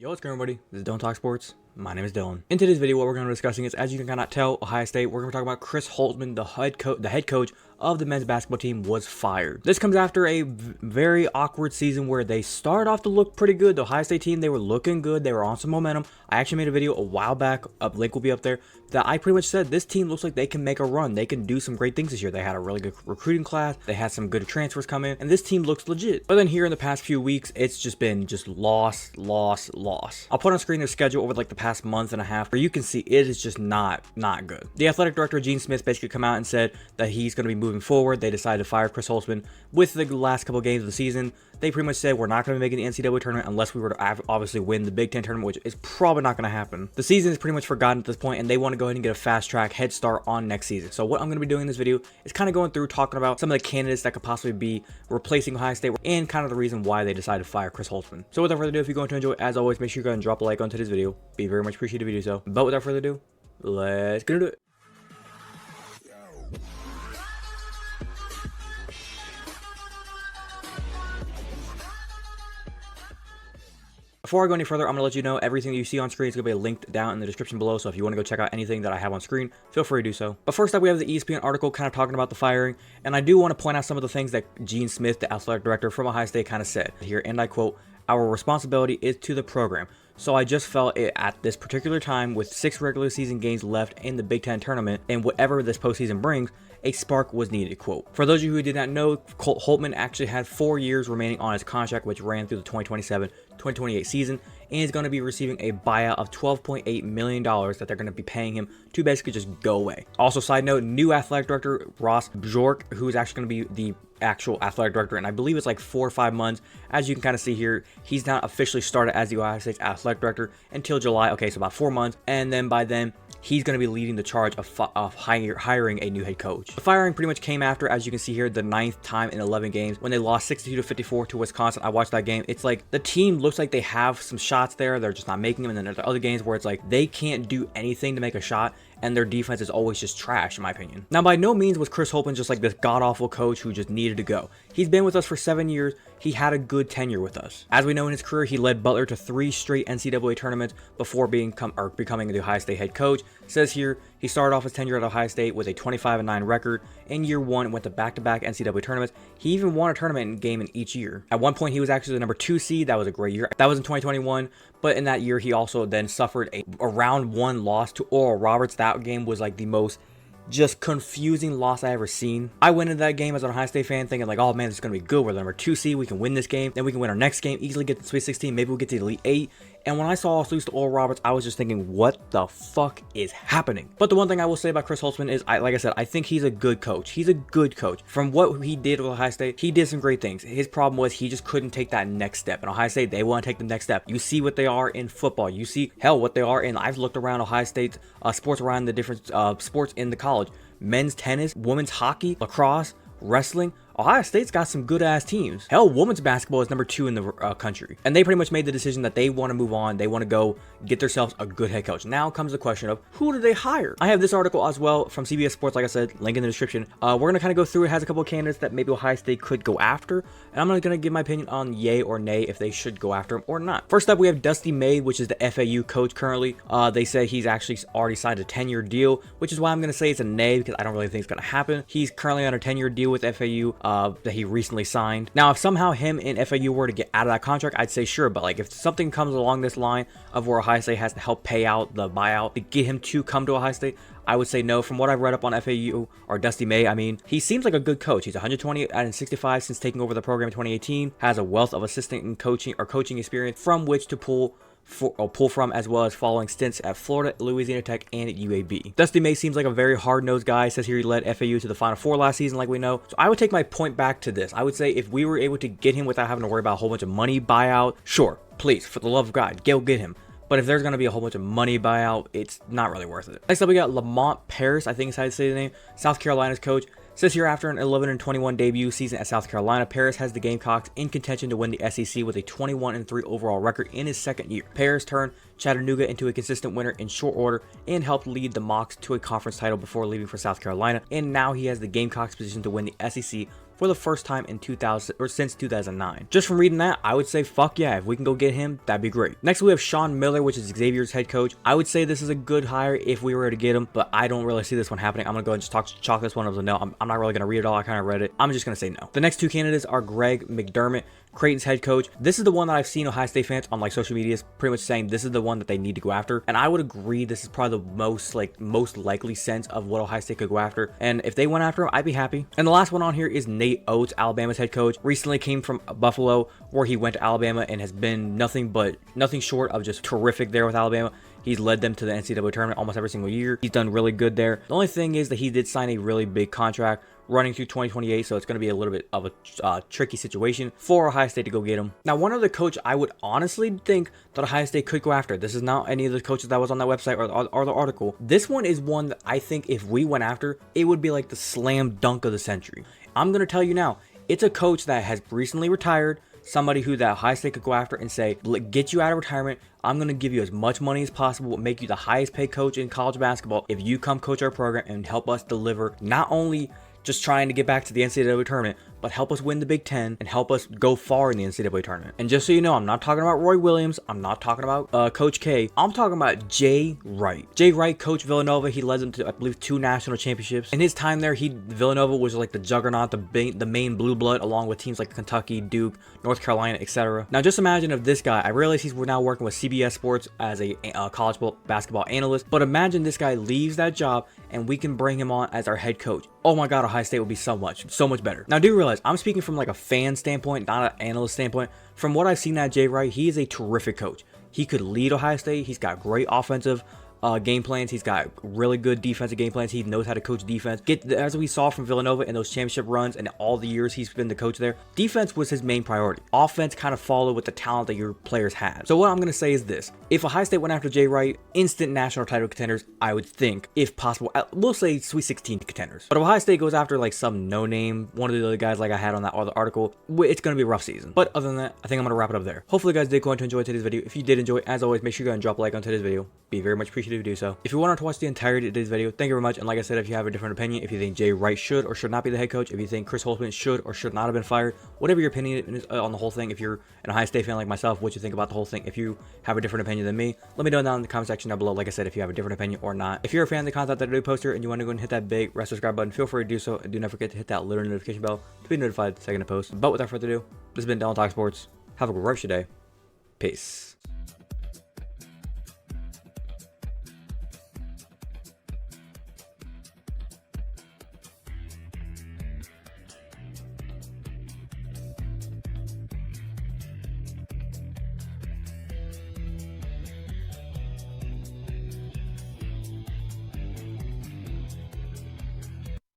Yo, what's going on, everybody? This is Don't Talk Sports. My name is Dylan. In today's video, what we're going to be discussing is, as you can kind of tell, Ohio State, we're going to be talking about Chris Holtmann, the head coach of the men's basketball team, was fired. This comes after a very awkward season where they started off to look pretty good. The Ohio State team, they were looking good. They were on some momentum. I actually made a video a while back, a link will be up there, that I pretty much said this team looks like they can make a run. They can do some great things this year. They had a really good recruiting class. They had some good transfers come in, and this team looks legit. But then here in the past few weeks, it's just been loss. I'll put on screen their schedule over like the past month and a half, where you can see it is just not good. The athletic director, Gene Smith, basically come out and said that he's going to be moving forward. They decided to fire Chris Holtmann with the last couple games of the season. They pretty much said we're not going to be making the NCAA tournament unless we were to obviously win the Big Ten tournament, which is probably not going to happen. The season is pretty much forgotten at this point, and they want to go ahead and get a fast track head start on next season. So what I'm going to be doing in this video is kind of going through talking about some of the candidates that could possibly be replacing Ohio State and kind of the reason why they decided to fire Chris Holtmann. So without further ado, if you're going to enjoy it, as always, make sure you go ahead and drop a like on today's video. Be very much appreciated if you do so. But without further ado, let's get into it. Before I go any further, I'm going to let you know everything that you see on screen is going to be linked down in the description below. So if you want to go check out anything that I have on screen, feel free to do so. But first up, we have the ESPN article kind of talking about the firing. And I do want to point out some of the things that Gene Smith, the athletic director from Ohio State, kind of said here. And I quote, "Our responsibility is to the program. So I just felt it at this particular time, with 6 regular season games left in the Big Ten tournament and whatever this postseason brings, a spark was needed," quote. For those of you who did not know, Holtmann actually had 4 years remaining on his contract, which ran through the 2027-2028 season, and is going to be receiving a buyout of $12.8 million that they're going to be paying him to basically just go away. Also, side note, new athletic director Ross Bjork, who is actually going to be the actual athletic director, and I believe it's like 4 or 5 months. As you can kind of see here, he's not officially started as the Ohio State's athletic director until July. Okay, so about 4 months, and then by then he's going to be leading the charge of hiring a new head coach. The firing pretty much came after, as you can see here, the 9th time in 11 games when they lost 62-54 to Wisconsin. I watched that game. It's like the team looks like they have some shots there, they're just not making them. And then there's other games where it's like they can't do anything to make a shot, and their defense is always just trash, in my opinion. Now, by no means was Chris Holtmann just like this god-awful coach who just needed to go. He's been with us for 7 years. He had a good tenure with us. As we know, in his career, he led Butler to 3 straight NCAA tournaments before becoming the Ohio State head coach. It says here, he started off his tenure at Ohio State with a 25-9 record. In year 1, went to back-to-back NCAA tournaments. He even won a tournament game in each year. At one point, he was actually the number 2 seed. That was a great year. That was in 2021. But in that year, he also then suffered a round 1 loss to Oral Roberts. That game was like the most just confusing loss I ever seen. I went into that game as an Ohio State fan thinking like, oh man, this is going to be good. We're the number 2 seed. We can win this game. Then we can win our next game, easily get to the Sweet 16. Maybe we'll get to the Elite 8. And when I saw us lose to Oral Roberts, I was just thinking, what the fuck is happening? But the one thing I will say about Chris Holtmann is, like I said, I think he's a good coach. He's a good coach. From what he did with Ohio State, he did some great things. His problem was he just couldn't take that next step. And Ohio State, they want to take the next step. You see what they are in football. You see, hell, what they are in. I've looked around Ohio State's sports, around the different sports in the college. Men's tennis, women's hockey, lacrosse, wrestling. Ohio State's got some good ass teams. Hell, women's basketball is number 2 in the country. And they pretty much made the decision that they want to move on. They want to go get themselves a good head coach. Now comes the question of, who do they hire? I have this article as well from CBS Sports, like I said, link in the description. We're going to kind of go through it. It has a couple of candidates that maybe Ohio State could go after. And I'm going to give my opinion on yay or nay if they should go after him or not. First up, we have Dusty May, which is the FAU coach currently. They say he's actually already signed a 10-year deal, which is why I'm going to say it's a nay, because I don't really think it's going to happen. He's currently on a 10-year deal with FAU that he recently signed. Now, if somehow him and FAU were to get out of that contract, I'd say sure, but like if something comes along this line of where Ohio State has to help pay out the buyout to get him to come to Ohio State, I would say no. From what I've read up on FAU, or Dusty May, I mean, he seems like a good coach. He's 120 out of 65 since taking over the program in 2018, has a wealth of assistant and coaching experience from which to pull from, as well as following stints at Florida, Louisiana Tech, and at UAB. Dusty May seems like a very hard-nosed guy. It says here he led FAU to the Final Four last season, like we know. So I would take my point back to this. I would say if we were able to get him without having to worry about a whole bunch of money buyout, sure, please, for the love of God, go get him. But if there's going to be a whole bunch of money buyout, it's not really worth it. Next up, we got Lamont Paris, I think is how you say the name, South Carolina's coach. Says here, after an 11-21 debut season at South Carolina, Paris has the Gamecocks in contention to win the SEC with a 21-3 overall record in his second year. Paris turned Chattanooga into a consistent winner in short order and helped lead the Mocs to a conference title before leaving for South Carolina, and now he has the Gamecocks positioned to win the SEC for the first time in 2000 or since 2009. Just from reading that, I would say fuck yeah, if we can go get him, that'd be great. Next we have Sean Miller, which is Xavier's head coach. I would say this is a good hire if we were to get him, but I don't really see this one happening. I'm gonna go ahead and just chalk this one as a no. I'm not really gonna read it all. I kind of read it. I'm just gonna say no. The next two candidates are Greg McDermott, Creighton's head coach. This is the one that I've seen Ohio State fans on like social media pretty much saying this is the one that they need to go after, and I would agree. This is probably the most likely sense of what Ohio State could go after, and if they went after him, I'd be happy. And the last one on here is Nate Oates, Alabama's head coach. Recently came from Buffalo, where he went to Alabama and has been nothing short of just terrific there with Alabama. He's led them to the NCAA tournament almost every single year. He's done really good there. The only thing is that he did sign a really big contract running through 2028, so it's going to be a little bit of a tricky situation for Ohio State to go get him. Now, one other coach I would honestly think that Ohio State could go after. This is not any of the coaches that was on that website or the article. This one is one that I think if we went after, it would be like the slam dunk of the century. I'm going to tell you now, it's a coach that has recently retired, somebody who that Ohio State could go after and say, get you out of retirement. I'm going to give you as much money as possible, make you the highest paid coach in college basketball if you come coach our program and help us deliver, not only just trying to get back to the NCAA tournament, but help us win the Big Ten and help us go far in the NCAA tournament. And just so you know, I'm not talking about Roy Williams. I'm not talking about Coach K. I'm talking about Jay Wright. Jay Wright, Coach Villanova. He led them to, I believe, 2 national championships. In his time there, Villanova was like the juggernaut, the main blue blood, along with teams like Kentucky, Duke, North Carolina, etc. Now, just imagine if this guy, I realize he's now working with CBS Sports as a college basketball analyst, but imagine this guy leaves that job and we can bring him on as our head coach. Oh my God, Ohio State would be so much better. Now, do realize I'm speaking from like a fan standpoint, not an analyst standpoint. From what I've seen at Jay Wright, he is a terrific coach. He could lead Ohio State. He's got great offensive game plans. He's got really good defensive game plans. He knows how to coach defense. As we saw from Villanova in those championship runs and all the years he's been the coach there, defense was his main priority. Offense kind of followed with the talent that your players had. So what I'm going to say is this. If Ohio State went after Jay Wright, instant national title contenders, I would think, if possible. We'll say Sweet 16 contenders. But if Ohio State goes after like some no-name, one of the other guys like I had on that other article, it's going to be a rough season. But other than that, I think I'm going to wrap it up there. Hopefully you guys did go on to enjoy today's video. If you did enjoy, as always, make sure you go and drop a like on today's video. Be very much appreciated if you do so. If you wanted to watch the entirety of today's video, thank you very much. And like I said, if you have a different opinion, if you think Jay Wright should or should not be the head coach, if you think Chris Holtmann should or should not have been fired, whatever your opinion is on the whole thing, if you're an Ohio State fan like myself, what you think about the whole thing, if you have a different opinion than me, let me know down in the comment section down below. Like I said, if you have a different opinion or not. If you're a fan of the content that I do post here and you want to go and hit that big red subscribe button, feel free to do so. And do not forget to hit that little notification bell to be notified the second I post. But without further ado, this has been Dylan Talk Sports. Have a great rest of your day. Peace.